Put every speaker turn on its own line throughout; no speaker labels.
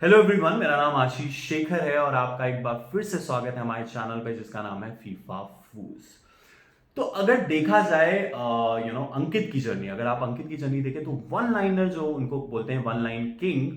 Hello everyone, मेरा नाम आशीष शेखर है और आपका एक बार फिर से स्वागत है हमारे चैनल पे जिसका नाम है फीफा फूज। तो अगर देखा जाए अंकित की जर्नी, अगर आप अंकित की जर्नी देखें तो वन लाइनर जो उनको बोलते हैं, वन लाइन किंग,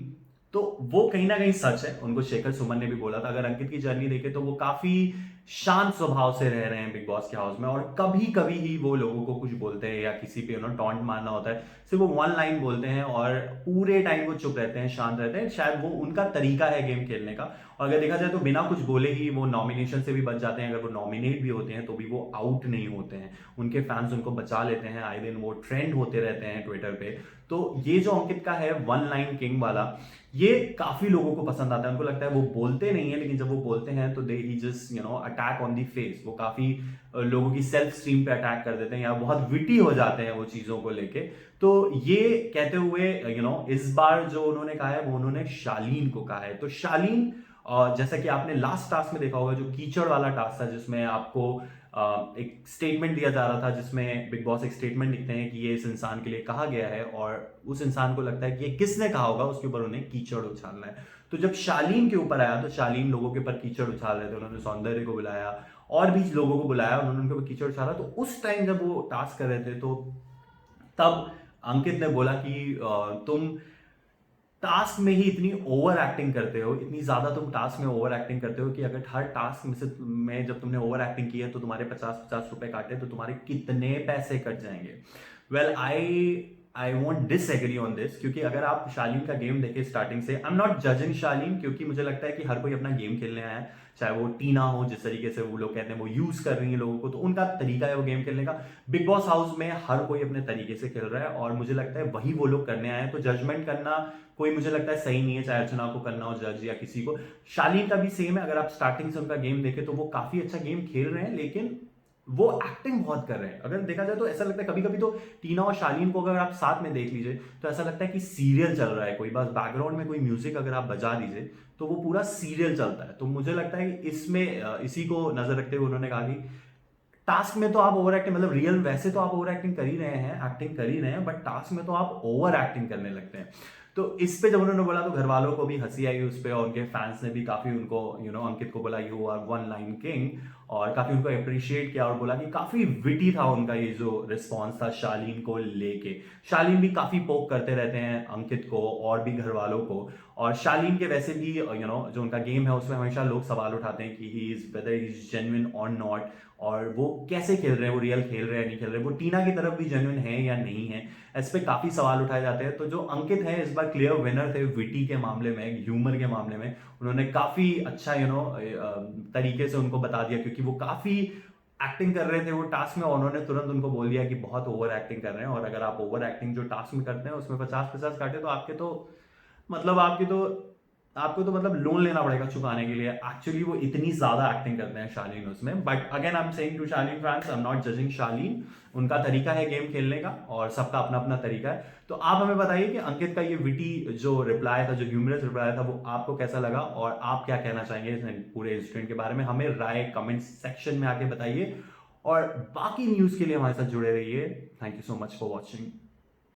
तो वो कहीं ना कहीं सच है। उनको शेखर सुमन ने भी बोला था। अगर अंकित की जर्नी देखें तो वो काफी शांत स्वभाव से रह रहे हैं बिग बॉस के हाउस में, और कभी कभी ही वो लोगों को कुछ बोलते हैं या किसी पे टॉन्ट मारना होता है, सिर्फ वो वन लाइन बोलते हैं और पूरे टाइम वो चुप रहते हैं, शांत रहते हैं। शायद वो उनका तरीका है गेम खेलने का। और अगर देखा जाए तो बिना कुछ बोले ही वो नॉमिनेशन से भी बच जाते हैं। अगर वो नॉमिनेट भी होते हैं तो भी वो आउट नहीं होते हैं, उनके फैंस उनको बचा लेते हैं। आए दिन वो ट्रेंड होते रहते हैं ट्विटर पे। तो ये जो अंकित का है वन लाइन किंग वाला, ये काफी लोगों को पसंद आता है। उनको लगता है वो बोलते नहीं है, लेकिन जब वो बोलते हैं तो दे ही just attack on the face. वो काफी लोगों की सेल्फ स्ट्रीम पे अटैक कर देते हैं या बहुत विटी हो जाते हैं वो चीजों को लेके। तो ये कहते हुए इस बार जो उन्होंने कहा है वो उन्होंने शालीन को कहा है। तो शालीन, जैसा कि आपने लास्ट टास्क में देखा होगा, जो कीचड़ वाला टास्क था जिसमें आपको एक स्टेटमेंट दिया जा रहा था, जिसमें बिग बॉस एक स्टेटमेंट लिखते हैं कि ये इस इंसान के लिए कहा गया है और उस इंसान को लगता है कि ये किसने कहा होगा, उसके ऊपर उन्हें कीचड़ उछालना है। तो जब शालीन के ऊपर आया तो शालीन लोगों के ऊपर कीचड़ उछाल रहे थे। उन्होंने सौंदर्य को बुलाया और भी लोगों को बुलाया, उन्होंने उनके ऊपर कीचड़ उछाला। तो उस टाइम जब वो टास्क कर रहे थे तो तब अंकित ने बोला कि तुम टास्क में ही इतनी ओवर एक्टिंग करते हो, इतनी ज्यादा तुम टास्क में ओवर एक्टिंग करते हो कि अगर हर टास्क में से में जब तुमने ओवर एक्टिंग की है तो तुम्हारे 50-50 रुपए काटे तो तुम्हारे कितने पैसे कट जाएंगे। Well, I won't disagree on this, क्योंकि अगर आप शालीन का गेम देखें स्टार्टिंग से, आई एम नॉट जजिंग शालीन, क्योंकि मुझे लगता है कि हर कोई अपना गेम खेलने आया है। चाहे वो टीना हो, जिस तरीके से वो लोग कहते हैं वो यूज कर रही है लोगों को, तो उनका तरीका है वो गेम खेलने का। बिग बॉस हाउस में हर कोई अपने तरीके से खेल रहा है और मुझे लगता है वही वो लोग करने आए हैं। तो जजमेंट करना कोई मुझे लगता है सही नहीं है, चाहे अर्चना को करना हो जज या किसी को। शालीन का भी सेम है। अगर आप स्टार्टिंग से उनका गेम देखें तो वो काफी अच्छा गेम खेल रहे हैं, लेकिन वो एक्टिंग बहुत कर रहे हैं। अगर देखा जाए तो ऐसा लगता है कभी कभी तो टीना और शालीन को अगर आप साथ में देख लीजिए तो ऐसा लगता है कि सीरियल चल रहा है कोई, बस बैकग्राउंड में कोई म्यूजिक अगर आप बजा दीजिए तो वो पूरा सीरियल चलता है। तो मुझे लगता है कि इसमें इसी को नजर रखते हुए उन्होंने कहा कि टास्क में तो आप ओवर एक्टिंग, मतलब रियल वैसे तो आप ओवर एक्टिंग कर ही रहे हैं, एक्टिंग कर ही रहे हैं, बट टास्क में तो आप ओवर एक्टिंग करने लगते हैं। तो इस पे जब उन्होंने बोला तो घर वालों को भी हंसी आई उस पे, और उनके फैंस ने भी काफी उनको अंकित को बोला you are one line king, और काफी उनको अप्रिशिएट किया और बोला कि काफी विटी था उनका ये जो रिस्पॉन्स था शालीन को लेके। शालीन भी काफी पोक करते रहते हैं अंकित को और भी घर वालों को। और शालीन के वैसे भी जो उनका गेम है उसमें हमेशा लोग सवाल उठाते हैं कि he is whether he is genuine और नॉट, और वो कैसे खेल रहे हैं, वो रियल खेल रहे हैं नहीं खेल रहे हैं, वो टीना की तरफ भी जेन्युइन है या नहीं है। इस पे काफी सवाल उठाए जाते हैं। तो जो अंकित है इस बार क्लियर विनर थे विटी के मामले में, ह्यूमर के मामले में। उन्होंने काफी अच्छा तरीके से उनको बता दिया, क्योंकि वो काफी एक्टिंग कर रहे थे वो टास्क में, और उन्होंने तुरंत उनको बोल दिया कि बहुत ओवर एक्टिंग कर रहे हैं, और अगर आप ओवर एक्टिंग जो टास्क में करते हैं उसमें 50-50 काटे तो आपके तो मतलब आपको तो मतलब लोन लेना पड़ेगा चुकाने के लिए। एक्चुअली वो इतनी ज्यादा एक्टिंग करते हैं शालीन उसमें। But again I am saying to Shaleen fans, I am not judging Shaleen. उनका तरीका है गेम खेलने का और सबका अपना अपना तरीका है। तो आप हमें बताइए कि अंकित का ये विटी जो रिप्लाई था, जो ह्यूमरस रिप्लाई था, वो आपको कैसा लगा और आप क्या कहना चाहेंगे इस पूरे इंसिडेंट के बारे में। हमें राय कमेंट सेक्शन में आके बताइए, और बाकी न्यूज के लिए हमारे साथ जुड़े रहिए। Thank you so much for watching.